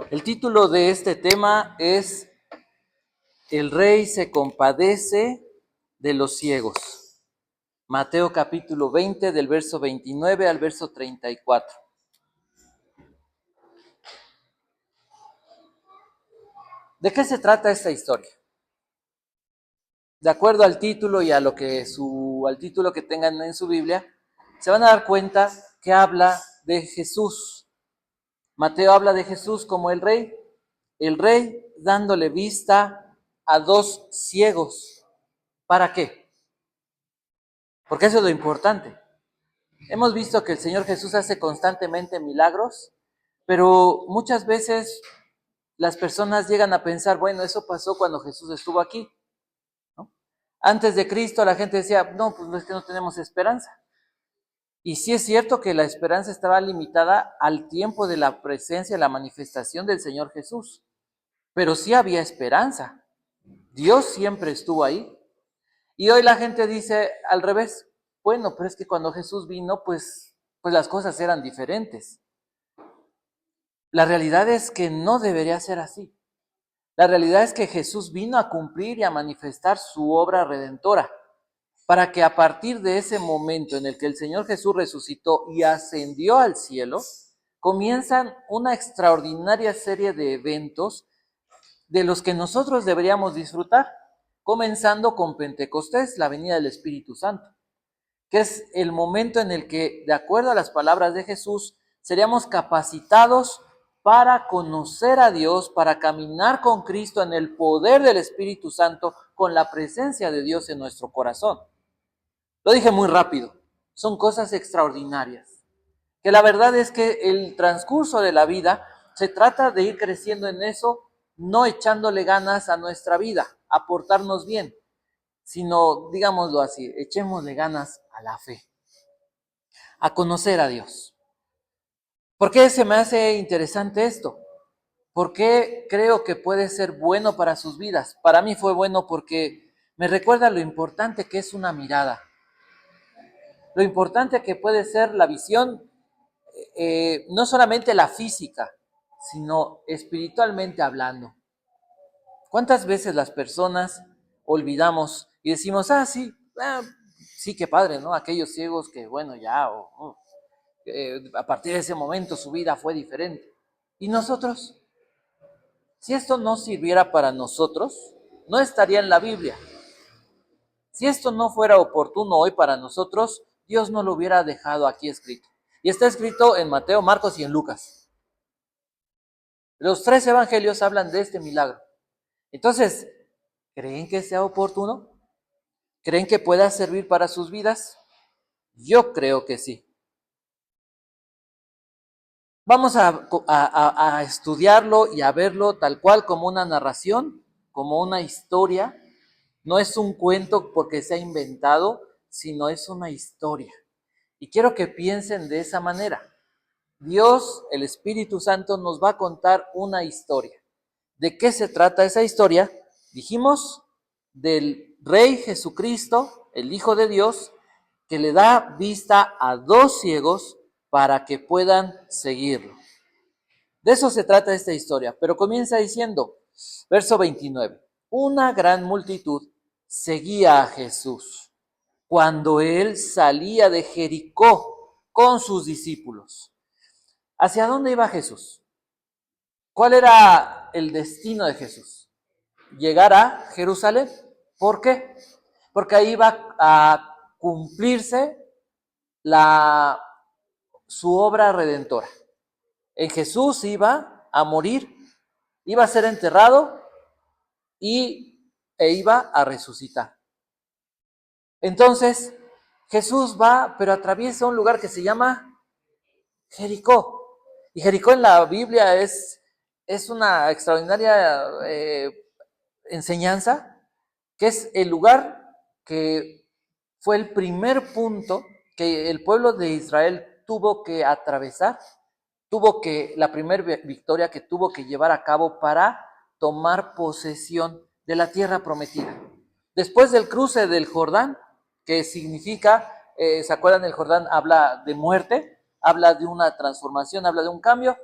El título de este tema es El rey se compadece de los ciegos. Mateo capítulo 20 del verso 29 al verso 34. ¿De qué se trata esta historia? De acuerdo al título y a lo que al título que tengan en su Biblia, se van a dar cuenta que habla de Jesús. Mateo habla de Jesús como el rey dándole vista a dos ciegos. ¿Para qué? Porque eso es lo importante. Hemos visto que el Señor Jesús hace constantemente milagros, pero muchas veces las personas llegan a pensar, bueno, eso pasó cuando Jesús estuvo aquí, ¿no? Antes de Cristo la gente decía, no, pues es que no tenemos esperanza. Y sí es cierto que la esperanza estaba limitada al tiempo de la presencia, la manifestación del Señor Jesús, pero sí había esperanza. Dios siempre estuvo ahí. Y hoy la gente dice al revés, bueno, pero es que cuando Jesús vino, pues las cosas eran diferentes. La realidad es que no debería ser así. La realidad es que Jesús vino a cumplir y a manifestar su obra redentora, para que a partir de ese momento en el que el Señor Jesús resucitó y ascendió al cielo, comienzan una extraordinaria serie de eventos de los que nosotros deberíamos disfrutar, comenzando con Pentecostés, la venida del Espíritu Santo, que es el momento en el que, de acuerdo a las palabras de Jesús, seríamos capacitados para conocer a Dios, para caminar con Cristo en el poder del Espíritu Santo, con la presencia de Dios en nuestro corazón. Lo dije muy rápido, son cosas extraordinarias, que la verdad es que el transcurso de la vida se trata de ir creciendo en eso, no echándole ganas a nuestra vida, a portarnos bien, sino, digámoslo así, echémosle ganas a la fe, a conocer a Dios. ¿Por qué se me hace interesante esto? ¿Por qué creo que puede ser bueno para sus vidas? Para mí fue bueno porque me recuerda lo importante que es una mirada, lo importante que puede ser la visión, no solamente la física, sino espiritualmente hablando. ¿Cuántas veces las personas olvidamos y decimos, sí, qué padre, ¿no? Aquellos ciegos que, bueno, ya, a partir de ese momento su vida fue diferente. ¿Y nosotros? Si esto no sirviera para nosotros, no estaría en la Biblia. Si esto no fuera oportuno hoy para nosotros, Dios no lo hubiera dejado aquí escrito. Y está escrito en Mateo, Marcos y en Lucas. Los tres evangelios hablan de este milagro. Entonces, ¿creen que sea oportuno? ¿Creen que pueda servir para sus vidas? Yo creo que sí. Vamos a estudiarlo y a verlo tal cual como una narración, como una historia. No es un cuento porque se ha inventado, sino es una historia. Y quiero que piensen de esa manera. Dios, el Espíritu Santo, nos va a contar una historia. ¿De qué se trata esa historia? Dijimos del Rey Jesucristo, el Hijo de Dios, que le da vista a dos ciegos para que puedan seguirlo. De eso se trata esta historia, pero comienza diciendo, verso 29, una gran multitud seguía a Jesús cuando él salía de Jericó con sus discípulos. ¿Hacia dónde iba Jesús? ¿Cuál era el destino de Jesús? Llegar a Jerusalén. ¿Por qué? Porque ahí iba a cumplirse su obra redentora. En Jesús iba a morir, iba a ser enterrado e iba a resucitar. Entonces, Jesús va, pero atraviesa un lugar que se llama Jericó. Y Jericó en la Biblia es una extraordinaria enseñanza, que es el lugar que fue el primer punto que el pueblo de Israel tuvo que atravesar, la primera victoria que tuvo que llevar a cabo para tomar posesión de la tierra prometida. Después del cruce del Jordán, que significa, ¿se acuerdan? El Jordán habla de muerte, habla de una transformación, habla de un cambio.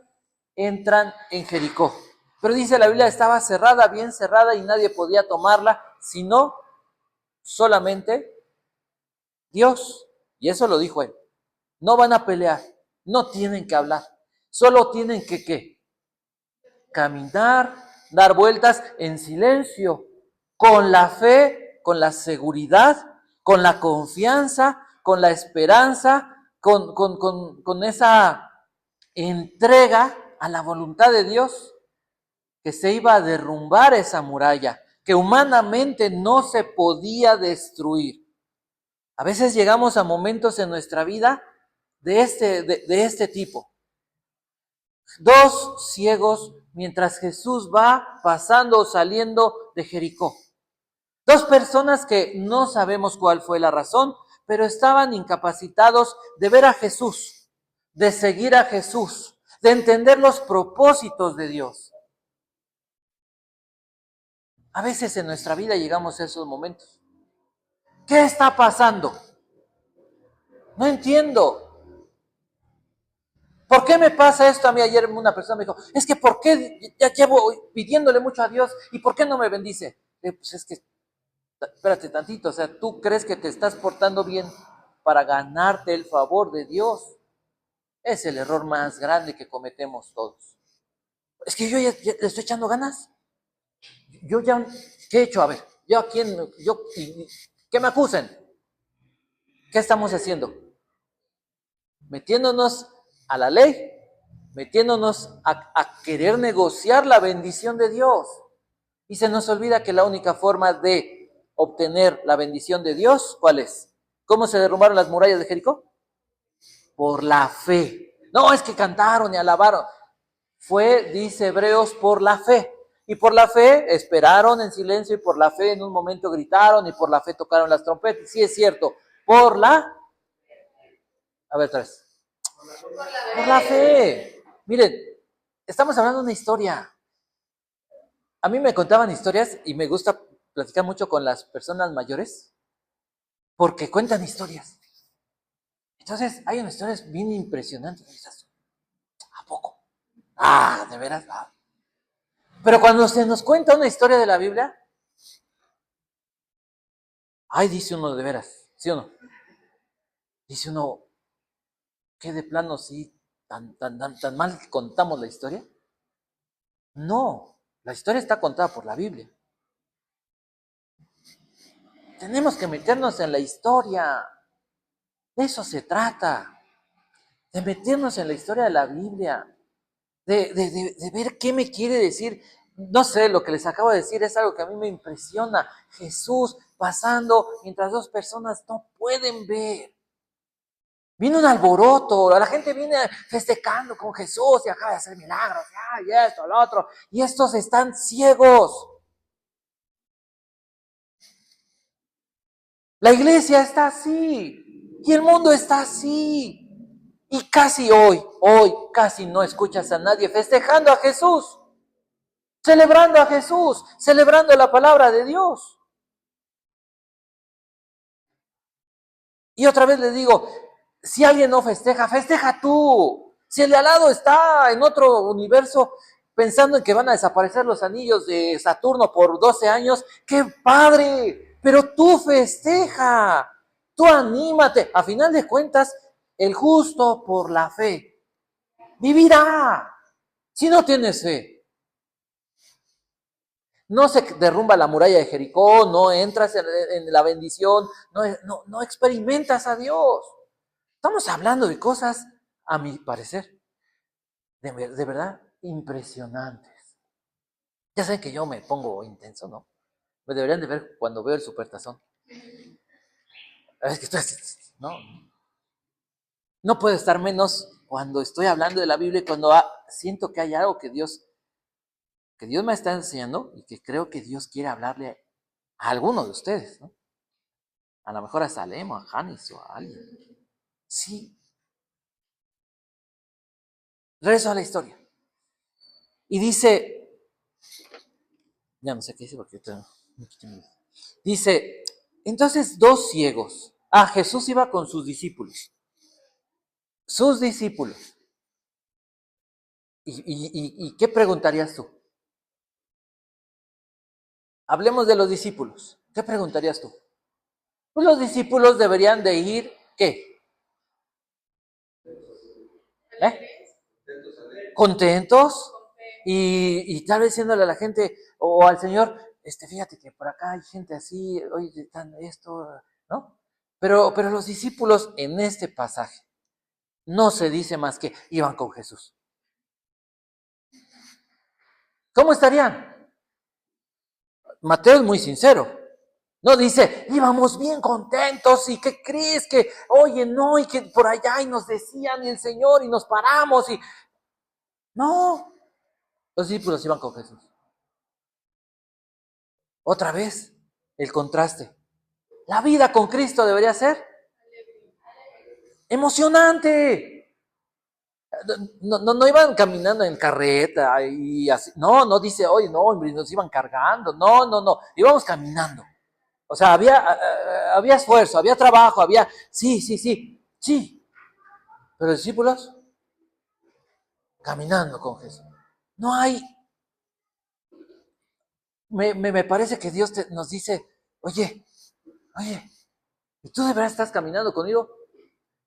entran en Jericó. Pero dice la Biblia, estaba cerrada, bien cerrada, y nadie podía tomarla, sino solamente Dios. Y eso lo dijo él. No van a pelear, no tienen que hablar, solo tienen que ¿qué? Caminar, dar vueltas en silencio, con la fe, con la seguridad, con la confianza, con la esperanza, con esa entrega a la voluntad de Dios, que se iba a derrumbar esa muralla, que humanamente no se podía destruir. A veces llegamos a momentos en nuestra vida de este tipo. Dos ciegos mientras Jesús va pasando o saliendo de Jericó. Dos personas que no sabemos cuál fue la razón, pero estaban incapacitados de ver a Jesús, de seguir a Jesús, de entender los propósitos de Dios. A veces en nuestra vida llegamos a esos momentos. ¿Qué está pasando? No entiendo. ¿Por qué me pasa esto a mí? Ayer una persona me dijo, es que ¿por qué ya llevo pidiéndole mucho a Dios y por qué no me bendice? Pues es que, espérate tantito, o sea, tú crees que te estás portando bien para ganarte el favor de Dios. Es el error más grande que cometemos todos. Es que yo ya le estoy echando ganas. Yo ya, ¿qué he hecho? A ver, yo a quién, que me acusen. ¿Qué estamos haciendo? Metiéndonos a la ley, metiéndonos a querer negociar la bendición de Dios. Y se nos olvida que la única forma de obtener la bendición de Dios, ¿cuál es? ¿Cómo se derrumbaron las murallas de Jericó? Por la fe. No, es que cantaron y alabaron. Fue, dice Hebreos, por la fe. Y por la fe esperaron en silencio y por la fe en un momento gritaron y por la fe tocaron las trompetas. Sí es cierto, por la... A ver, otra vez. Por la fe. Miren, estamos hablando de una historia. A mí me contaban historias y me gusta platicar mucho con las personas mayores porque cuentan historias. Entonces, hay unas historias bien impresionantes. ¿A poco? Ah, de veras. Ah. Pero cuando se nos cuenta una historia de la Biblia, ay, dice uno de veras, ¿sí o no? Dice uno, ¿qué de plano sí, tan mal contamos la historia? No, la historia está contada por la Biblia. Tenemos que meternos en la historia. De eso se trata. De meternos en la historia de la Biblia. De ver qué me quiere decir. No sé, lo que les acabo de decir es algo que a mí me impresiona. Jesús pasando mientras dos personas no pueden ver. Viene un alboroto, la gente viene festejando con Jesús y acaba de hacer milagros, y esto, lo otro, y estos están ciegos. La iglesia está así, y el mundo está así. Y casi hoy, casi no escuchas a nadie festejando a Jesús, celebrando a Jesús, celebrando la palabra de Dios. Y otra vez les digo, si alguien no festeja, festeja tú. Si el de al lado está en otro universo pensando en que van a desaparecer los anillos de Saturno por 12 años, ¡qué padre! Pero tú festeja, tú anímate. A final de cuentas, el justo por la fe vivirá. Si no tienes fe, no se derrumba la muralla de Jericó, no entras en la bendición, no experimentas a Dios. Estamos hablando de cosas, a mi parecer, de verdad impresionantes. Ya saben que yo me pongo intenso, ¿no? Me deberían de ver cuando veo el supertazón. Es que estoy así, ¿no? No puedo estar menos cuando estoy hablando de la Biblia y cuando siento que hay algo que Dios me está enseñando y que creo que Dios quiere hablarle a alguno de ustedes, ¿no? A lo mejor a Salem o a Janis o a alguien. Sí. Regreso a la historia. Y dice, ya no sé qué dice porque dice, entonces dos ciegos. Jesús iba con sus discípulos. Sus discípulos. ¿Y qué preguntarías tú? Hablemos de los discípulos. ¿Qué preguntarías tú? Pues los discípulos deberían de ir, ¿qué? ¿Eh? Contentos y tal vez diciéndole a la gente o al Señor, fíjate que por acá hay gente así, oye, están esto, ¿no? Pero los discípulos en este pasaje no se dice más que iban con Jesús. ¿Cómo estarían? Mateo es muy sincero. No dice, íbamos bien contentos y ¿qué crees? Que, oye, no, y que por allá y nos decían y el Señor y nos paramos y... No, los discípulos iban con Jesús. Otra vez, el contraste. La vida con Cristo debería ser emocionante. No iban caminando en carreta y así. No dice, oye, no, nos iban cargando. No, íbamos caminando. O sea, había esfuerzo, había trabajo, sí. Pero los discípulos caminando con Jesús. No hay, me parece que Dios nos dice, oye, ¿y tú de verdad estás caminando conmigo?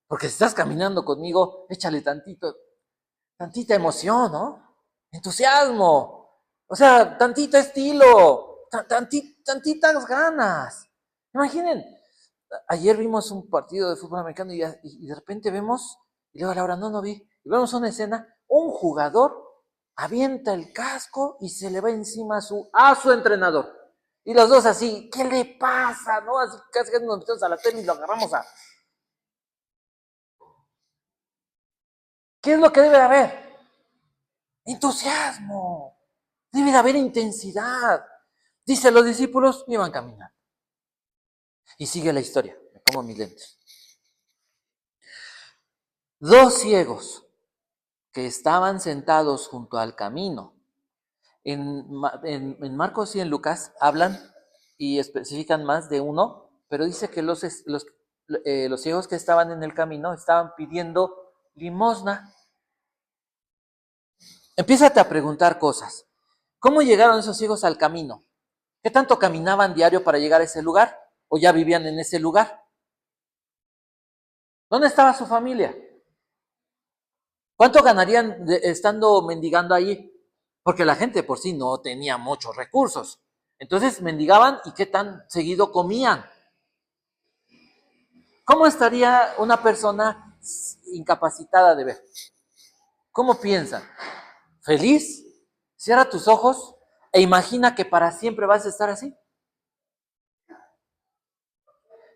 Porque si estás caminando conmigo, échale tantita emoción, ¿no? Entusiasmo, o sea, tantito estilo, tantitas ganas. Imaginen, ayer vimos un partido de fútbol americano y de repente vemos, y luego a la hora no vi, y vemos una escena, un jugador avienta el casco y se le va encima a su entrenador. Y los dos así, ¿qué le pasa? ¿No? Así casi nos metemos a la tele y lo agarramos a... ¿Qué es lo que debe de haber? Entusiasmo. Debe de haber intensidad. Dice, los discípulos iban caminando. Y sigue la historia. Me pongo mis lentes. Dos ciegos que estaban sentados junto al camino. En Marcos y en Lucas hablan y especifican más de uno, pero dice que los ciegos que estaban en el camino estaban pidiendo limosna. Empiézate a preguntar cosas. ¿Cómo llegaron esos ciegos al camino? ¿Qué tanto caminaban diario para llegar a ese lugar? ¿O ya vivían en ese lugar? ¿Dónde estaba su familia? ¿Cuánto ganarían estando mendigando ahí? Porque la gente por sí no tenía muchos recursos. Entonces mendigaban y qué tan seguido comían. ¿Cómo estaría una persona incapacitada de ver? ¿Cómo piensa? ¿Feliz? Cierra tus ojos e imagina que para siempre vas a estar así.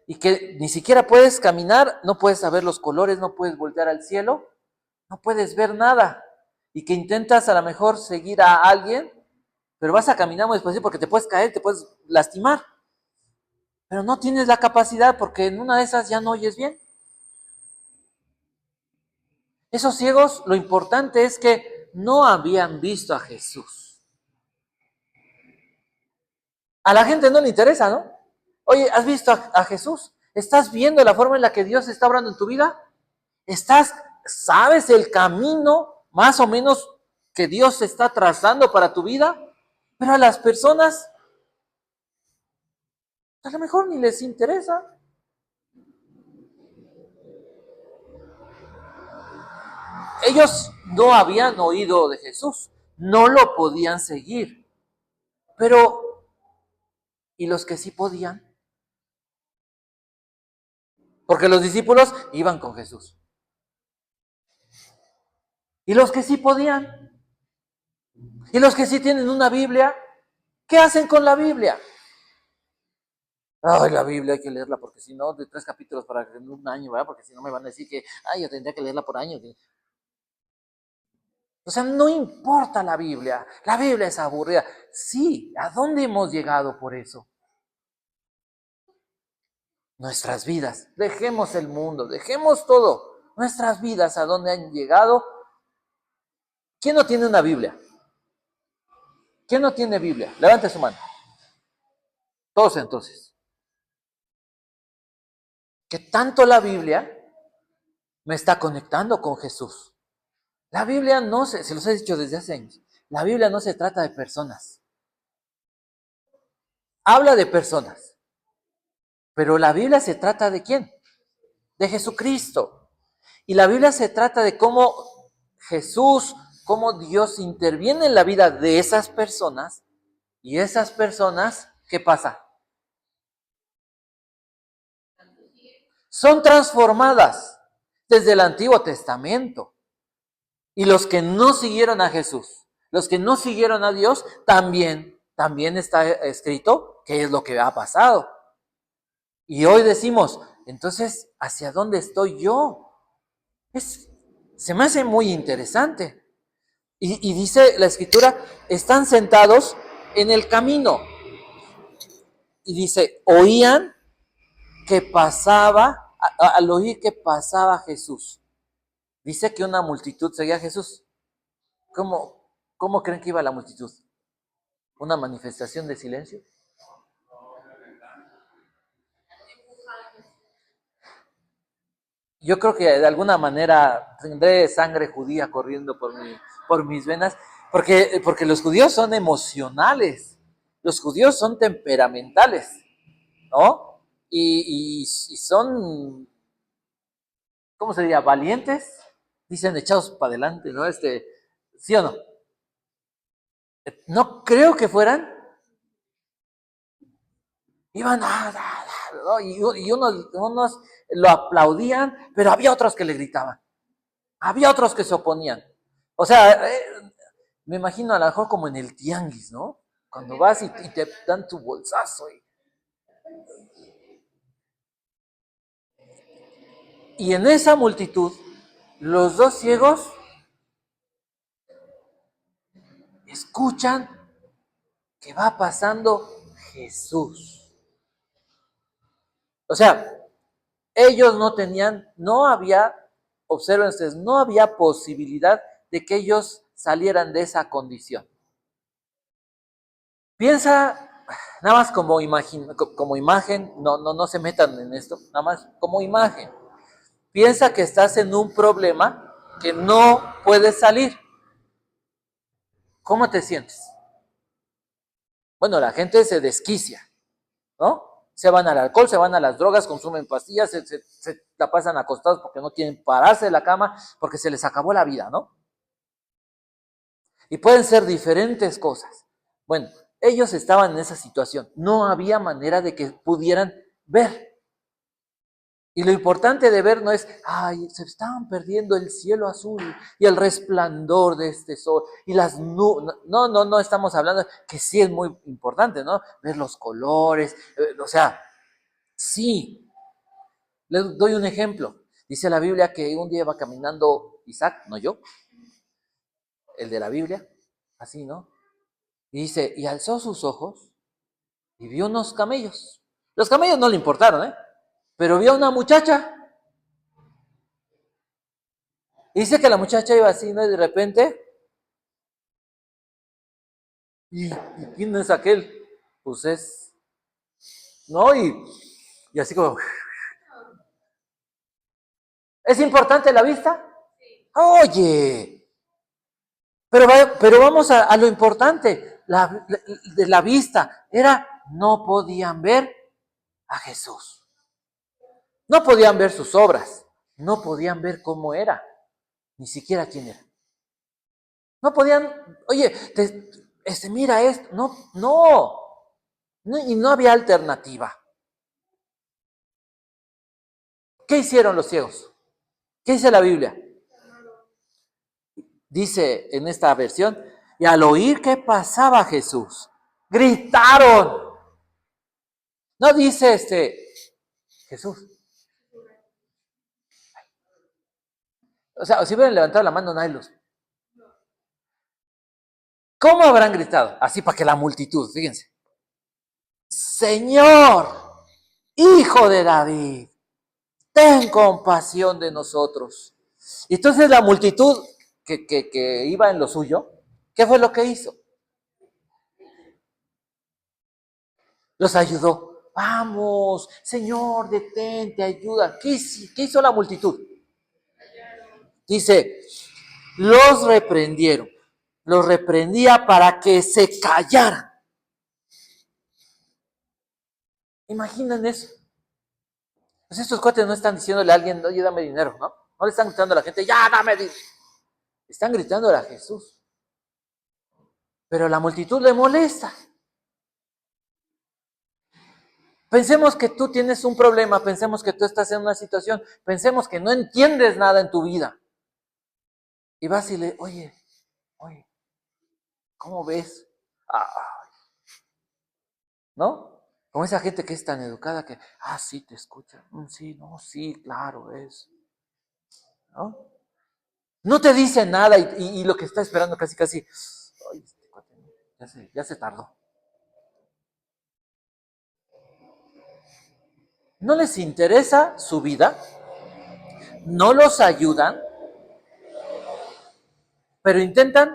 Y que ni siquiera puedes caminar, no puedes saber los colores, no puedes voltear al cielo, no puedes ver nada. Y que intentas a lo mejor seguir a alguien, pero vas a caminar muy despacio porque te puedes caer, te puedes lastimar. Pero no tienes la capacidad porque en una de esas ya no oyes bien. Esos ciegos, lo importante es que no habían visto a Jesús. A la gente no le interesa, ¿no? Oye, ¿has visto a Jesús? ¿Estás viendo la forma en la que Dios está obrando en tu vida? ¿Sabes el camino más o menos que Dios está trazando para tu vida? Pero a las personas a lo mejor ni les interesa. Ellos no habían oído de Jesús, no lo podían seguir. Pero, ¿y los que sí podían? Porque los discípulos iban con Jesús. ¿Y los que sí podían? ¿Y los que sí tienen una Biblia? ¿Qué hacen con la Biblia? Ay, la Biblia hay que leerla porque si no, de 3 capítulos para un año, ¿verdad? Porque si no me van a decir que, ay, yo tendría que leerla por año. O sea, no importa la Biblia es aburrida. Sí, ¿a dónde hemos llegado por eso? Nuestras vidas, dejemos el mundo, dejemos todo. Nuestras vidas, ¿a dónde han llegado? ¿Quién no tiene una Biblia? ¿Quién no tiene Biblia? Levante su mano. Todos entonces. Que tanto la Biblia me está conectando con Jesús. La Biblia no se los he dicho desde hace años, la Biblia no se trata de personas. Habla de personas, pero la Biblia se trata de ¿quién? De Jesucristo. Y la Biblia se trata de cómo Jesús, cómo Dios interviene en la vida de esas personas y esas personas, ¿qué pasa? Son transformadas desde el Antiguo Testamento. Y los que no siguieron a Jesús, los que no siguieron a Dios, también está escrito qué es lo que ha pasado. Y hoy decimos, entonces, ¿hacia dónde estoy yo? Se me hace muy interesante. Y dice la escritura, están sentados en el camino. Y dice, oían que pasaba, al oír que pasaba Jesús. Dice que una multitud seguía a Jesús. ¿Cómo creen que iba la multitud? ¿Una manifestación de silencio? Yo creo que de alguna manera tendré sangre judía corriendo por mis venas, porque los judíos son emocionales, los judíos son temperamentales, ¿no? Y son, ¿cómo se diría? Valientes, dicen echados para adelante, ¿no? ¿Sí o no? No creo que fueran, iban ¿no? Y unos lo aplaudían, pero había otros que le gritaban, había otros que se oponían. O sea, me imagino a lo mejor como en el tianguis, ¿no? Cuando vas y te dan tu bolsazo. Y en esa multitud, los dos ciegos escuchan que va pasando Jesús. O sea, ellos no había, observen ustedes, no había posibilidad de que ellos salieran de esa condición. Piensa, nada más como imagen, no se metan en esto, nada más como imagen. Piensa que estás en un problema que no puedes salir. ¿Cómo te sientes? Bueno, la gente se desquicia, ¿no? Se van al alcohol, se van a las drogas, consumen pastillas, se la pasan acostados porque no quieren pararse de la cama, porque se les acabó la vida, ¿no? Y pueden ser diferentes cosas. Bueno, ellos estaban en esa situación. No había manera de que pudieran ver. Y lo importante de ver no es, ay, se estaban perdiendo el cielo azul y el resplandor de este sol y las nubes. No estamos hablando, que sí es muy importante, ¿no? Ver los colores, o sea, sí. Les doy un ejemplo. Dice la Biblia que un día va caminando Isaac, no yo, el de la Biblia, así, ¿no? Y dice, y alzó sus ojos y vio unos camellos. Los camellos no le importaron, ¿eh? Pero vio a una muchacha. Y dice que la muchacha iba así, ¿no? Y de repente, ¿y quién es aquel? Pues es, ¿no? Y así como, ¿es importante la vista? Oye, pero vamos a lo importante, de la vista, no podían ver a Jesús, no podían ver sus obras, no podían ver cómo era, ni siquiera quién era. No podían, oye, mira esto, no, y no había alternativa. ¿Qué hicieron los ciegos? ¿Qué dice la Biblia? Dice en esta versión, y al oír que pasaba Jesús, gritaron. No dice Jesús. O sea, si hubieran levantado la mano, nadie los. ¿Cómo habrán gritado? Así para que la multitud, fíjense. Señor, hijo de David, ten compasión de nosotros. Y entonces la multitud que iba en lo suyo, ¿qué fue lo que hizo? Los ayudó. Vamos, Señor, detente, ayuda. ¿Qué hizo la multitud? Dice, los reprendieron. Los reprendía para que se callaran. Imaginan eso. Pues estos cuates no están diciéndole a alguien, oye, dame dinero, ¿no? No le están gritando a la gente, ya, dame dinero. Están gritándole a Jesús. Pero la multitud le molesta. Pensemos que tú tienes un problema, pensemos que tú estás en una situación, pensemos que no entiendes nada en tu vida. Y vas y le, oye, ¿cómo ves? ¿No? Como esa gente que es tan educada que, sí, te escucha. Sí, no, sí, claro, es. ¿No? No te dice nada y lo que está esperando casi, ay, ya se tardó. No les interesa su vida, no los ayudan, pero intentan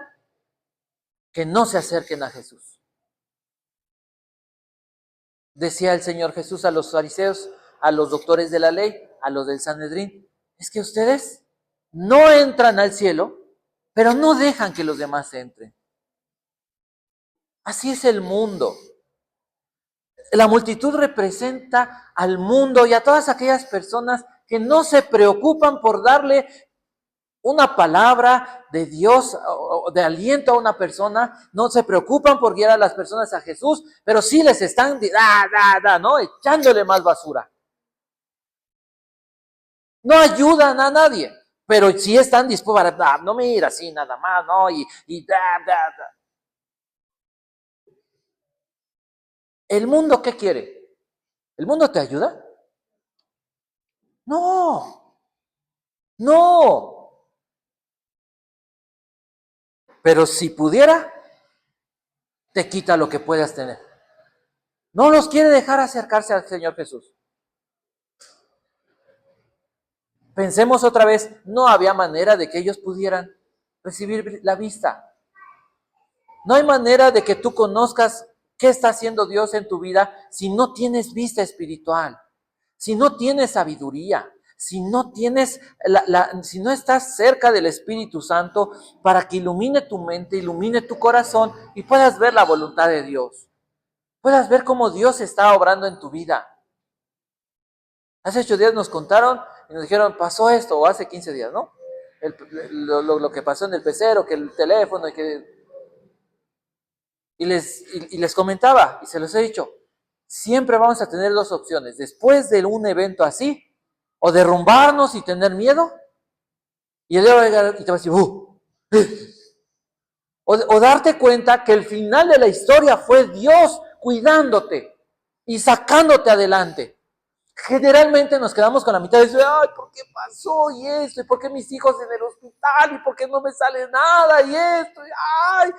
que no se acerquen a Jesús. Decía el Señor Jesús a los fariseos, a los doctores de la ley, a los del Sanedrín, es que ustedes no entran al cielo, pero no dejan que los demás entren. Así es el mundo. La multitud representa al mundo y a todas aquellas personas que no se preocupan por darle una palabra de Dios o de aliento a una persona, no se preocupan por guiar a las personas a Jesús, pero sí les están ¿no? Echándole más basura. No ayudan a nadie, pero sí están dispuestos a, no mira así nada más, ¿no? ¿El mundo qué quiere? ¿El mundo te ayuda? No, no. Pero si pudiera, te quita lo que puedas tener. No los quiere dejar acercarse al Señor Jesús. Pensemos otra vez, no había manera de que ellos pudieran recibir la vista. No hay manera de que tú conozcas qué está haciendo Dios en tu vida si no tienes vista espiritual, si no tienes sabiduría, si no tienes si no estás cerca del Espíritu Santo para que ilumine tu mente, ilumine tu corazón y puedas ver la voluntad de Dios. Puedas ver cómo Dios está obrando en tu vida. Hace 8 días nos contaron y nos dijeron, pasó esto, o hace 15 días, ¿no? Lo que pasó en el pecero, que el teléfono, y les comentaba, y se los he dicho, siempre vamos a tener dos opciones, después de un evento así, o derrumbarnos y tener miedo, y el va a llegar y te va a decir, o darte cuenta que el final de la historia fue Dios cuidándote y sacándote adelante. Generalmente nos quedamos con la mitad de eso, ay, ¿por qué pasó? Y esto, y por qué mis hijos en el hospital, y por qué no me sale nada, y esto, y ay.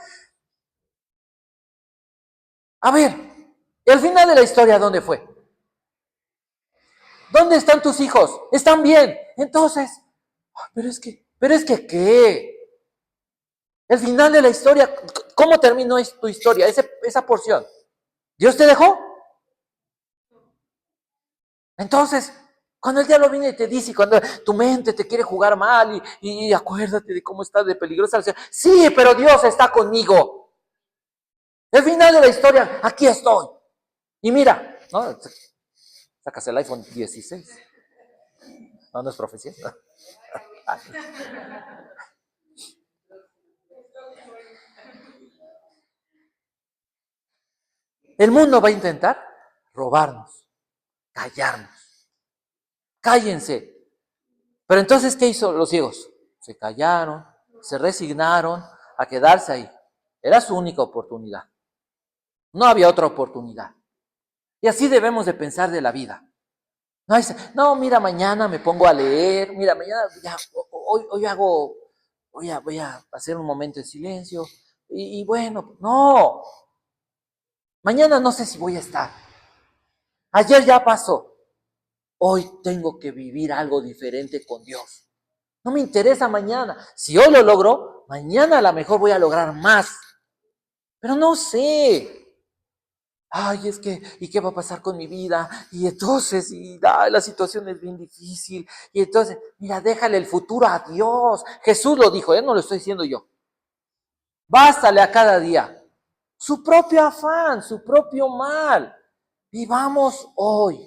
A ver, el final de la historia, ¿dónde fue? ¿Dónde están tus hijos? ¿Están bien? Entonces, pero es que, ¿qué? El final de la historia, ¿cómo terminó tu historia? Esa porción. ¿Dios te dejó? Entonces, cuando el diablo viene y te dice, cuando tu mente te quiere jugar mal y acuérdate de cómo está de peligrosa la situación. Sí, pero Dios está conmigo. El final de la historia, aquí estoy. Y mira, ¿no? Sacas el iPhone 16. No es profecía. El mundo va a intentar robarnos, callarnos. Cállense. Pero entonces, ¿qué hizo los ciegos? Se callaron, se resignaron a quedarse ahí. Era su única oportunidad. No había otra oportunidad. Y así debemos de pensar de la vida. No, mira, mañana me pongo a leer, mira, mañana ya, hoy voy a hacer un momento de silencio. Y bueno, no, mañana no sé si voy a estar. Ayer ya pasó. Hoy tengo que vivir algo diferente con Dios. No me interesa mañana. Si hoy lo logro, mañana a lo mejor voy a lograr más. Pero no sé. Ay, es que, ¿y qué va a pasar con mi vida? Y entonces, la situación es bien difícil. Y entonces, mira, déjale el futuro a Dios. Jesús lo dijo, no lo estoy diciendo yo. Bástale a cada día. Su propio afán, su propio mal. Vivamos hoy.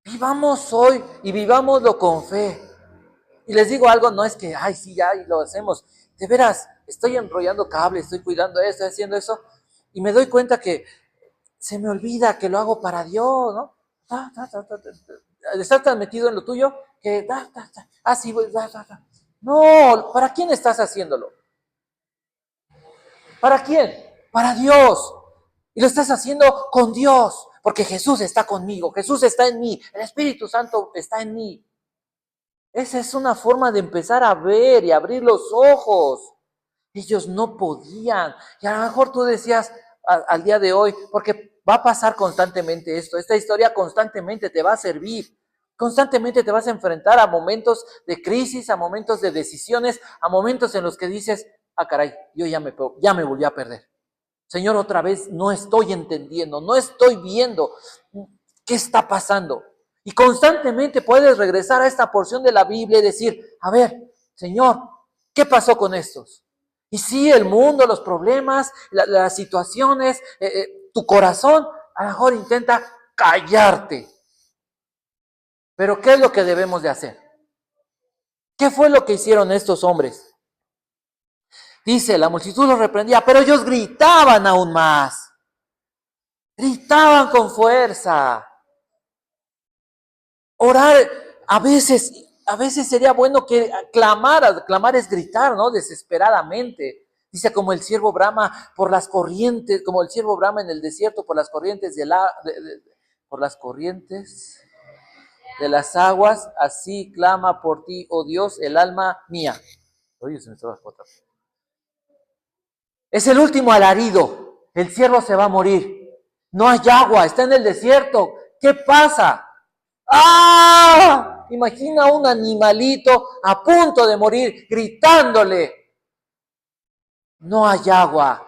Vivamos hoy y vivámoslo con fe. Y les digo algo, no es que, ay, sí, ya, y lo hacemos. De veras, estoy enrollando cables, estoy cuidando esto, estoy haciendo eso. Y me doy cuenta que se me olvida que lo hago para Dios, ¿no? Estás tan metido en lo tuyo que, sí, no, ¿para quién estás haciéndolo? ¿Para quién? Para Dios. Y lo estás haciendo con Dios, porque Jesús está conmigo, Jesús está en mí, el Espíritu Santo está en mí. Esa es una forma de empezar a ver y abrir los ojos. Ellos no podían. Y a lo mejor tú decías al día de hoy, porque va a pasar constantemente esto, esta historia constantemente te va a servir. Constantemente te vas a enfrentar a momentos de crisis, a momentos de decisiones, a momentos en los que dices, caray, yo ya me volví a perder. Señor, otra vez no estoy entendiendo, no estoy viendo qué está pasando. Y constantemente puedes regresar a esta porción de la Biblia y decir, a ver, Señor, ¿qué pasó con estos? Y sí, el mundo, los problemas, las situaciones, tu corazón, a lo mejor intenta callarte. Pero ¿qué es lo que debemos de hacer? ¿Qué fue lo que hicieron estos hombres? Dice, la multitud los reprendía, pero ellos gritaban aún más. Gritaban con fuerza. Orar, a veces sería bueno que clamaras. Clamar es gritar, ¿no? Desesperadamente. Dice, como el siervo brama por las corrientes, como el siervo brama en el desierto por las corrientes por las corrientes de las aguas, así clama por ti, oh Dios, el alma mía. Oye, se me estaba otra. Es el último alarido. El siervo se va a morir. No hay agua, está en el desierto. ¿Qué pasa? ¡Ah! Imagina un animalito a punto de morir gritándole. No hay agua.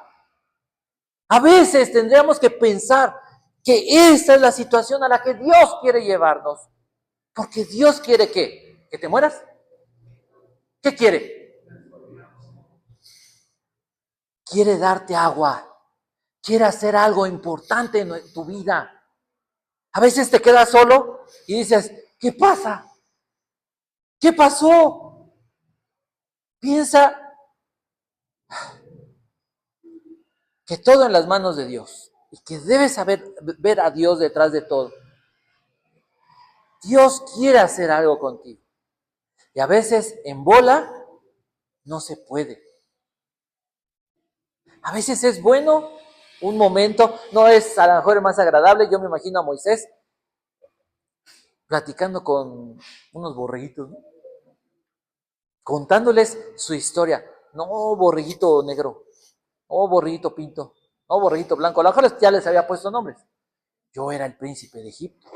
A veces tendríamos que pensar que esa es la situación a la que Dios quiere llevarnos. Porque Dios quiere ¿qué? ¿Que te mueras? ¿Qué quiere? Quiere darte agua. Quiere hacer algo importante en tu vida. A veces te quedas solo y dices, ¿qué pasa? ¿Qué pasó? Piensa que todo en las manos de Dios y que debes saber ver a Dios detrás de todo. Dios quiere hacer algo contigo y a veces en bola no se puede. A veces es bueno un momento, no es a lo mejor el más agradable. Yo me imagino a Moisés platicando con unos borreguitos, ¿no? Contándoles su historia. No, borreguito negro, no, borreguito pinto, no, borreguito blanco. A lo mejor ya les había puesto nombres. Yo era el príncipe de Egipto.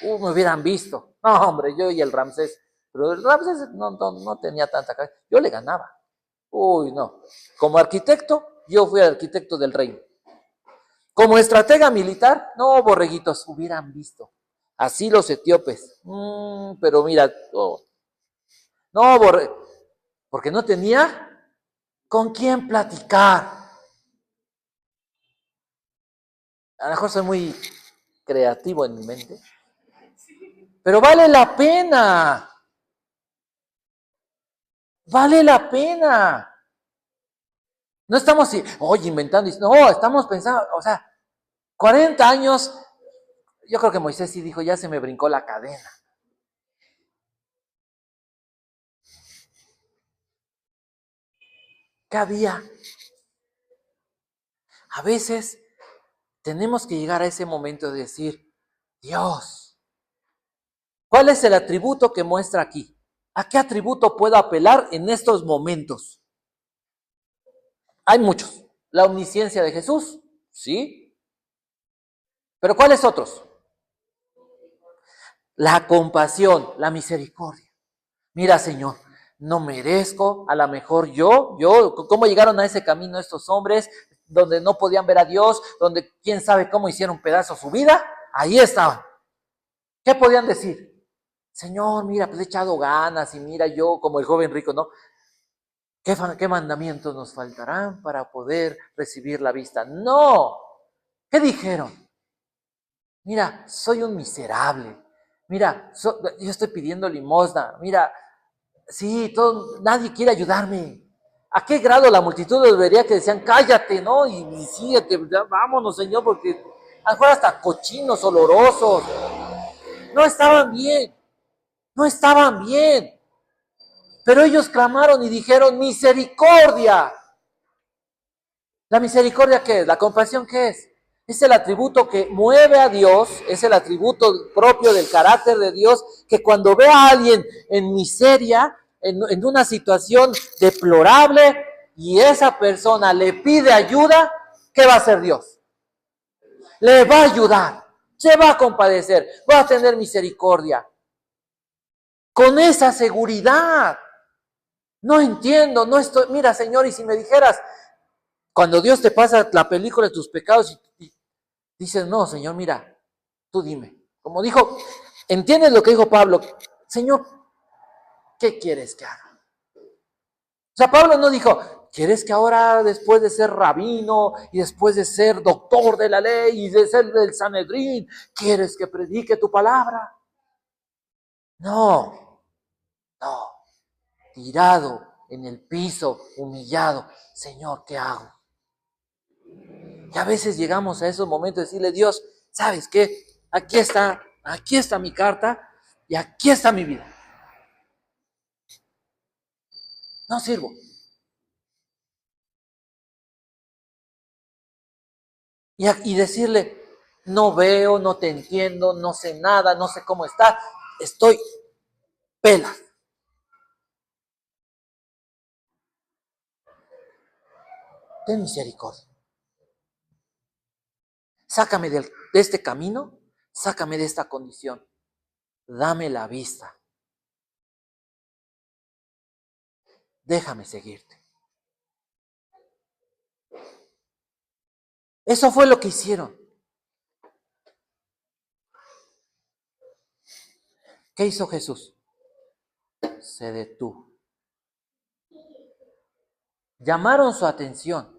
Me hubieran visto. No, hombre, yo y el Ramsés. Pero el Ramsés no tenía tanta cabeza. Yo le ganaba. Uy, no. Como arquitecto, yo fui el arquitecto del reino. Como estratega militar, no, borreguitos, hubieran visto. Así los etíopes. Pero mira, no, porque no tenía con quién platicar. A lo mejor soy muy creativo en mi mente. Pero vale la pena. Vale la pena. No estamos hoy inventando, no, estamos pensando, 40 años, yo creo que Moisés sí dijo, ya se me brincó la cadena. ¿Qué había? A veces tenemos que llegar a ese momento de decir, Dios, ¿cuál es el atributo que muestra aquí? ¿A qué atributo puedo apelar en estos momentos? Hay muchos. La omnisciencia de Jesús, ¿sí? Pero ¿cuáles otros? La compasión, la misericordia. Mira, Señor, no merezco, a lo mejor ¿cómo llegaron a ese camino estos hombres? donde no podían ver a Dios, donde quién sabe cómo hicieron pedazo su vida, ahí estaban. ¿Qué podían decir? Señor, mira, pues he echado ganas y mira yo como el joven rico, ¿no? ¿Qué mandamientos nos faltarán para poder recibir la vista? No. ¿Qué dijeron? Mira, soy un miserable. Mira, yo estoy pidiendo limosna. Mira, sí, nadie quiere ayudarme. ¿A qué grado la multitud debería que decían, cállate, ¿no? Y síguete, vámonos, Señor, porque a lo mejor hasta cochinos, olorosos. No estaban bien, no estaban bien. Pero ellos clamaron y dijeron, misericordia. ¿La misericordia qué es? ¿La compasión qué es? Es el atributo que mueve a Dios, es el atributo propio del carácter de Dios, que cuando ve a alguien en miseria, en una situación deplorable, y esa persona le pide ayuda, ¿qué va a hacer Dios? Le va a ayudar, se va a compadecer, va a tener misericordia. Con esa seguridad. No entiendo, no estoy, mira Señor, y si me dijeras, cuando Dios te pasa la película de tus pecados y dices, no Señor, mira, tú dime. Como dijo, ¿entiendes lo que dijo Pablo? Señor, ¿qué quieres que haga? O sea, Pablo no dijo, ¿quieres que ahora después de ser rabino y después de ser doctor de la ley y de ser del Sanedrín, quieres que predique tu palabra? No, no, tirado en el piso, humillado, Señor, ¿qué hago? Y a veces llegamos a esos momentos de decirle, Dios, ¿sabes qué? Aquí está mi carta y aquí está mi vida. No sirvo. Y decirle, no veo, no te entiendo, no sé nada, no sé cómo está, estoy pela. Ten misericordia. Sácame de este camino, sácame de esta condición. Dame la vista. Déjame seguirte. Eso fue lo que hicieron. ¿Qué hizo Jesús? Se detuvo. Llamaron su atención.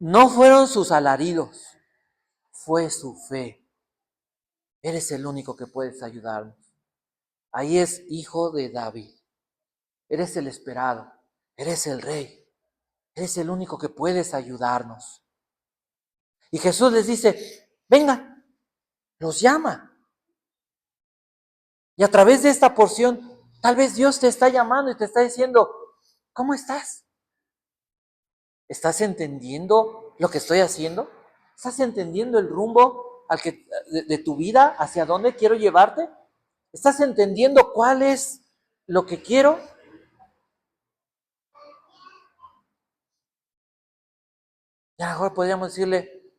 No fueron sus alaridos, fue su fe. Eres el único que puedes ayudarnos. Ahí es hijo de David. Eres el esperado. Eres el rey. Eres el único que puedes ayudarnos. Y Jesús les dice, vengan, los llama. Y a través de esta porción, tal vez Dios te está llamando y te está diciendo, ¿cómo estás? ¿Estás entendiendo lo que estoy haciendo? ¿Estás entendiendo el rumbo de tu vida? ¿Hacia dónde quiero llevarte? ¿Estás entendiendo cuál es lo que quiero? Y a lo mejor podríamos decirle,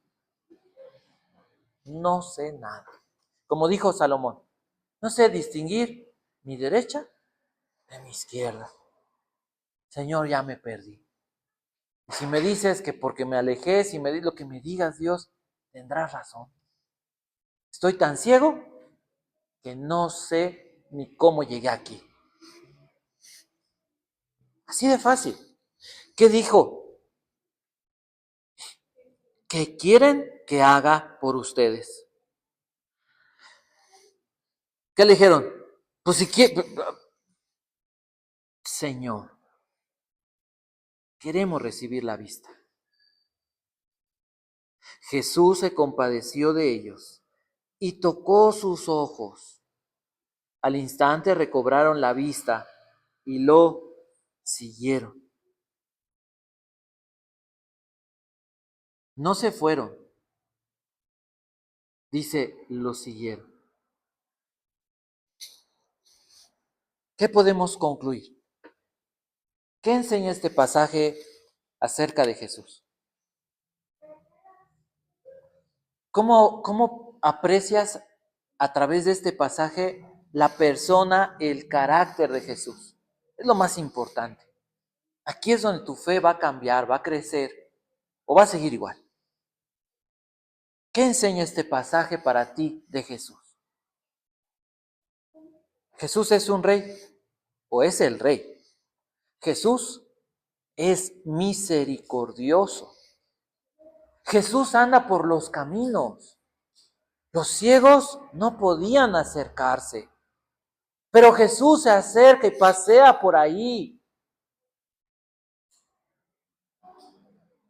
no sé nada. Como dijo Salomón, no sé distinguir mi derecha de mi izquierda. Señor, ya me perdí. Y si me dices que porque me alejé, si me dices lo que me digas, Dios, tendrás razón. Estoy tan ciego que no sé ni cómo llegué aquí. Así de fácil. ¿Qué dijo? ¿Qué quieren que haga por ustedes? ¿Qué le dijeron? Pues si quiere, Señor, queremos recibir la vista. Jesús se compadeció de ellos y tocó sus ojos. Al instante recobraron la vista y lo siguieron. No se fueron, dice, lo siguieron. ¿Qué podemos concluir? ¿Qué enseña este pasaje acerca de Jesús? ¿Cómo aprecias a través de este pasaje la persona, el carácter de Jesús? Es lo más importante. Aquí es donde tu fe va a cambiar, va a crecer o va a seguir igual. ¿Qué enseña este pasaje para ti de Jesús? ¿Jesús es un rey o es el rey? Jesús es misericordioso. Jesús anda por los caminos. Los ciegos no podían acercarse, pero Jesús se acerca y pasea por ahí.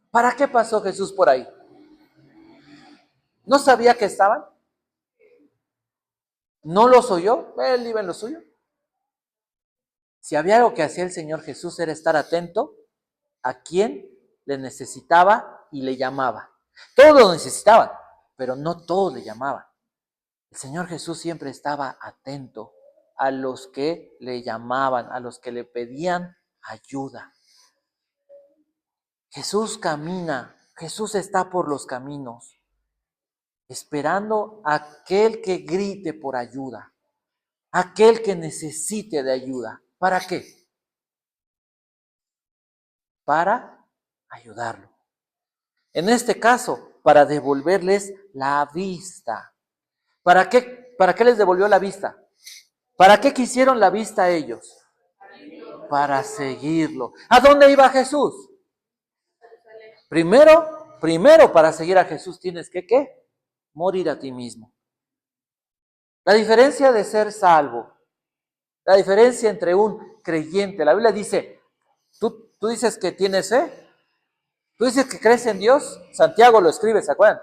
¿Para qué pasó Jesús por ahí? ¿No sabía que estaban? ¿No los oyó? Él iba en lo suyo. Si había algo que hacía el Señor Jesús era estar atento a quien le necesitaba y le llamaba. Todos lo necesitaban, pero no todos le llamaban. El Señor Jesús siempre estaba atento a los que le llamaban, a los que le pedían ayuda. Jesús camina, Jesús está por los caminos, esperando a aquel que grite por ayuda, aquel que necesite de ayuda. ¿Para qué? Para ayudarlo. En este caso, para devolverles la vista. ¿Para qué les devolvió la vista? ¿Para qué quisieron la vista ellos? Para seguirlo. ¿A dónde iba Jesús? Primero para seguir a Jesús tienes que, ¿qué? Morir a ti mismo. La diferencia de ser salvo, la diferencia entre un creyente, la Biblia dice, tú dices que tienes fe, tú dices que crees en Dios, Santiago lo escribe, ¿se acuerdan?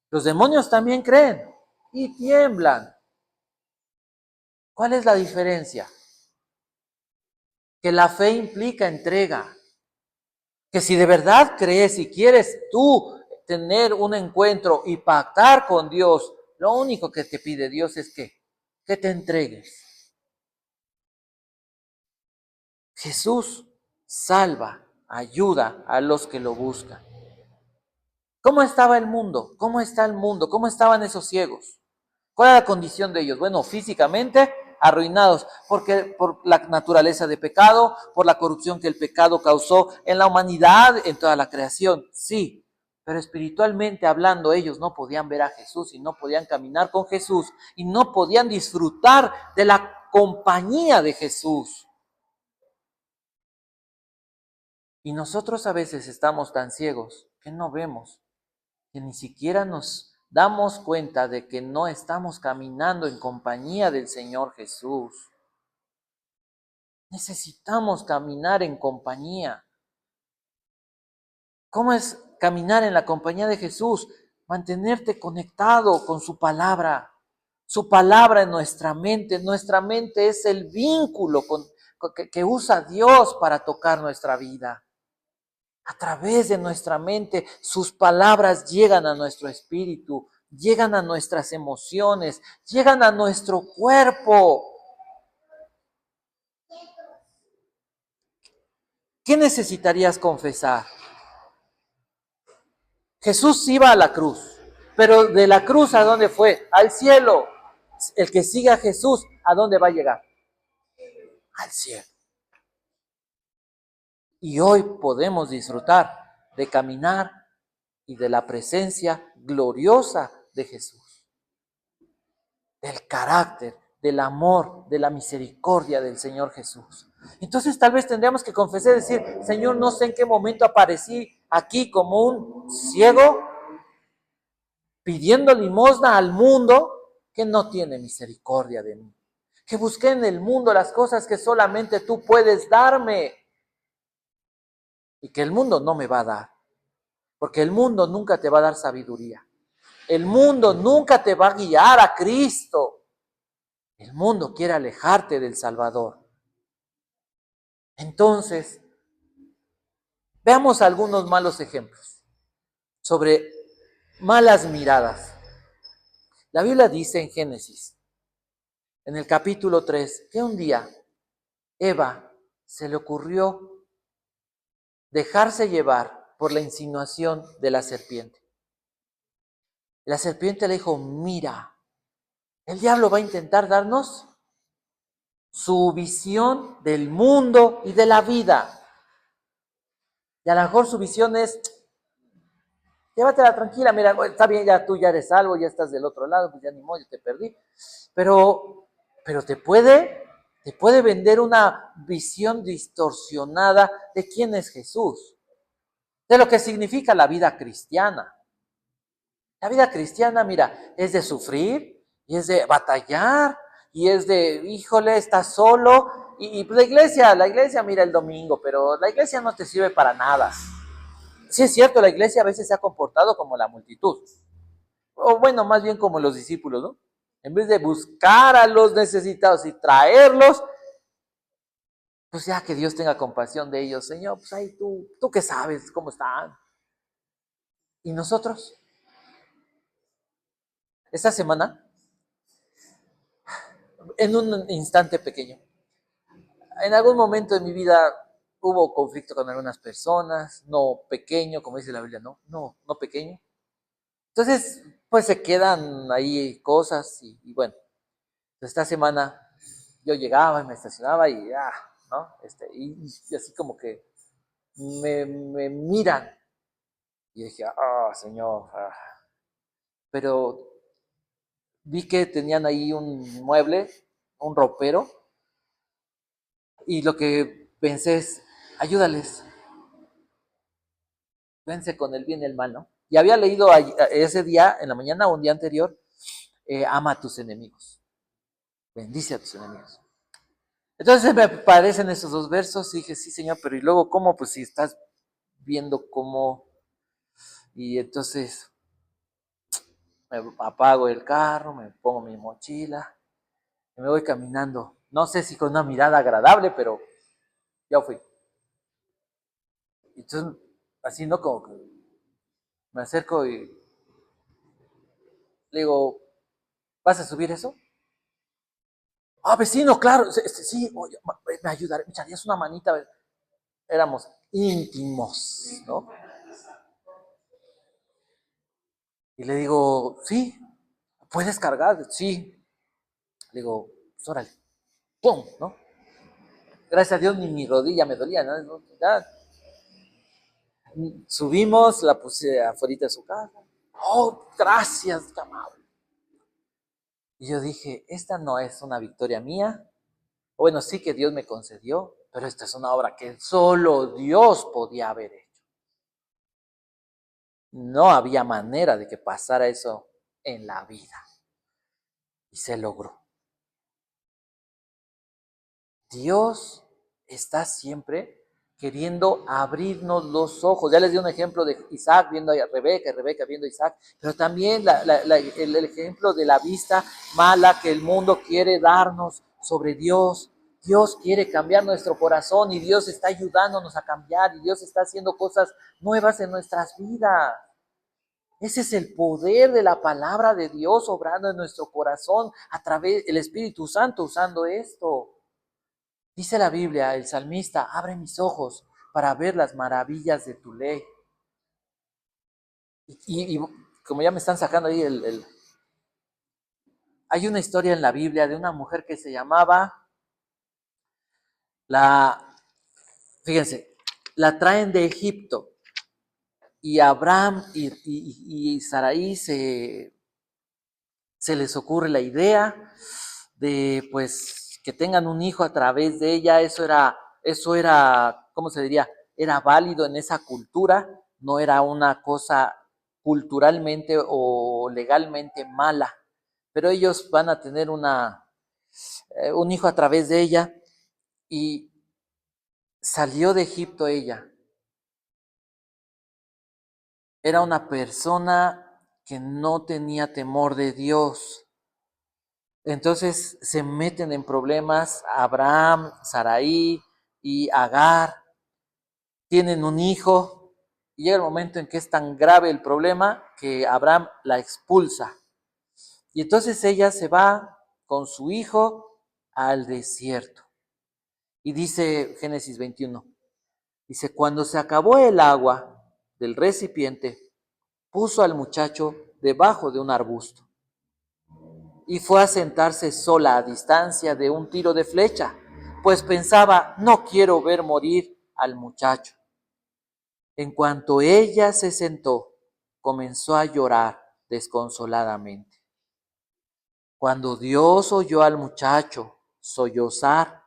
Los demonios también creen y tiemblan. ¿Cuál es la diferencia? Que la fe implica entrega. Que si de verdad crees y quieres tú tener un encuentro y pactar con Dios, lo único que te pide Dios es que te entregues. Jesús salva, ayuda a los que lo buscan. ¿Cómo estaba el mundo? ¿Cómo está el mundo? ¿Cómo estaban esos ciegos? ¿Cuál era la condición de ellos? Bueno, físicamente arruinados, porque por la naturaleza de pecado, por la corrupción que el pecado causó en la humanidad, en toda la creación, sí. Pero espiritualmente hablando, ellos no podían ver a Jesús y no podían caminar con Jesús y no podían disfrutar de la compañía de Jesús. Y nosotros a veces estamos tan ciegos que no vemos, que ni siquiera nos damos cuenta de que no estamos caminando en compañía del Señor Jesús. Necesitamos caminar en compañía. ¿Cómo es caminar en la compañía de Jesús? Mantenerte conectado con su palabra en nuestra mente. Nuestra mente es el vínculo que usa Dios para tocar nuestra vida. A través de nuestra mente, sus palabras llegan a nuestro espíritu, llegan a nuestras emociones, llegan a nuestro cuerpo. ¿Qué necesitarías confesar? Jesús iba a la cruz, pero de la cruz ¿a dónde fue? Al cielo. El que sigue a Jesús, ¿a dónde va a llegar? Al cielo. Y hoy podemos disfrutar de caminar y de la presencia gloriosa de Jesús, del carácter, del amor, de la misericordia del Señor Jesús. Entonces tal vez tendríamos que confesar y decir, Señor, no sé en qué momento aparecí aquí como un ciego, pidiendo limosna al mundo que no tiene misericordia de mí. Que busqué en el mundo las cosas que solamente tú puedes darme y que el mundo no me va a dar. Porque el mundo nunca te va a dar sabiduría. El mundo nunca te va a guiar a Cristo. El mundo quiere alejarte del Salvador. Entonces, veamos algunos malos ejemplos sobre malas miradas. La Biblia dice en Génesis, en el capítulo 3, que un día Eva se le ocurrió dejarse llevar por la insinuación de la serpiente. La serpiente le dijo, mira, el diablo va a intentar darnos su visión del mundo y de la vida. Y a lo mejor su visión es, llévatela tranquila, mira, está bien, ya tú ya eres salvo, ya estás del otro lado, pues ya ni modo, yo te perdí. Pero, pero te puede vender una visión distorsionada de quién es Jesús, de lo que significa la vida cristiana. La vida cristiana, mira, es de sufrir, y es de batallar, y es de, híjole, estás solo. Y la iglesia, mira el domingo, pero la iglesia no te sirve para nada. Sí es cierto, la iglesia a veces se ha comportado como la multitud, o bueno, más bien como los discípulos, ¿no? En vez de buscar a los necesitados y traerlos, pues ya que Dios tenga compasión de ellos, Señor, pues ahí tú qué sabes cómo están. ¿Y nosotros? Esta semana, en un instante pequeño, en algún momento de mi vida hubo conflicto con algunas personas, no pequeño, como dice la Biblia, no pequeño. Entonces, pues se quedan ahí cosas y bueno, esta semana yo llegaba y me estacionaba y ¿no? Y así como que me miran y dije, Señor, pero vi que tenían ahí un mueble, un ropero, y lo que pensé es, ayúdales, vence con el bien y el mal, ¿no? Y había leído ese día, en la mañana o un día anterior, ama a tus enemigos, bendice a tus enemigos. Entonces me parecen esos dos versos y dije, sí, Señor, pero ¿y luego cómo? Pues si estás viendo cómo... Y entonces me apago el carro, me pongo mi mochila y me voy caminando. No sé si con una mirada agradable, pero ya fui. Entonces, así, ¿no? Como que me acerco y le digo, ¿vas a subir eso? Vecino, claro, sí, oye, me ayudaré, me echarías una manita. Éramos íntimos, ¿no? Y le digo, sí, ¿puedes cargar? Sí. Le digo, pues órale, ¡pum! ¿No? Gracias a Dios ni mi rodilla me dolía, ¿no? Ya, subimos, la puse afuera de su casa. Oh, gracias, qué amable. Y yo dije, esta no es una victoria mía. Bueno, sí que Dios me concedió, pero esta es una obra que solo Dios podía haber hecho. No había manera de que pasara eso en la vida. Y se logró. Dios está siempre queriendo abrirnos los ojos. Ya les di un ejemplo de Isaac viendo a Rebeca, y Rebeca viendo a Isaac, pero también el ejemplo de la vista mala que el mundo quiere darnos sobre Dios. Dios quiere cambiar nuestro corazón y Dios está ayudándonos a cambiar y Dios está haciendo cosas nuevas en nuestras vidas. Ese es el poder de la palabra de Dios obrando en nuestro corazón a través del Espíritu Santo usando esto. Dice la Biblia, el salmista, abre mis ojos para ver las maravillas de tu ley. Y como ya me están sacando ahí, hay una historia en la Biblia de una mujer que se llamaba, la, fíjense, la traen de Egipto y Abraham y Sarai se les ocurre la idea de pues que tengan un hijo a través de ella. Eso era, ¿cómo se diría? Era válido en esa cultura, no era una cosa culturalmente o legalmente mala, pero ellos van a tener un hijo a través de ella y salió de Egipto ella. Era una persona que no tenía temor de Dios. Entonces se meten en problemas Abraham, Sarai y Agar. Tienen un hijo y llega el momento en que es tan grave el problema que Abraham la expulsa. Y entonces ella se va con su hijo al desierto. Y dice Génesis 21, dice, cuando se acabó el agua del recipiente, puso al muchacho debajo de un arbusto y fue a sentarse sola a distancia de un tiro de flecha, pues pensaba, no quiero ver morir al muchacho. En cuanto ella se sentó, comenzó a llorar desconsoladamente. Cuando Dios oyó al muchacho sollozar,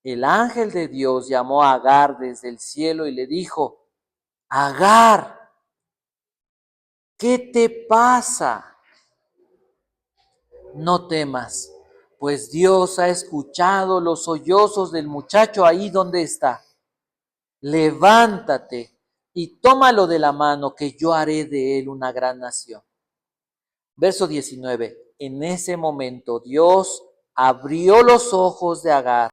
el ángel de Dios llamó a Agar desde el cielo y le dijo: Agar, ¿qué te pasa? No temas, pues Dios ha escuchado los sollozos del muchacho ahí donde está. Levántate y tómalo de la mano, que yo haré de él una gran nación. Verso 19. En ese momento Dios abrió los ojos de Agar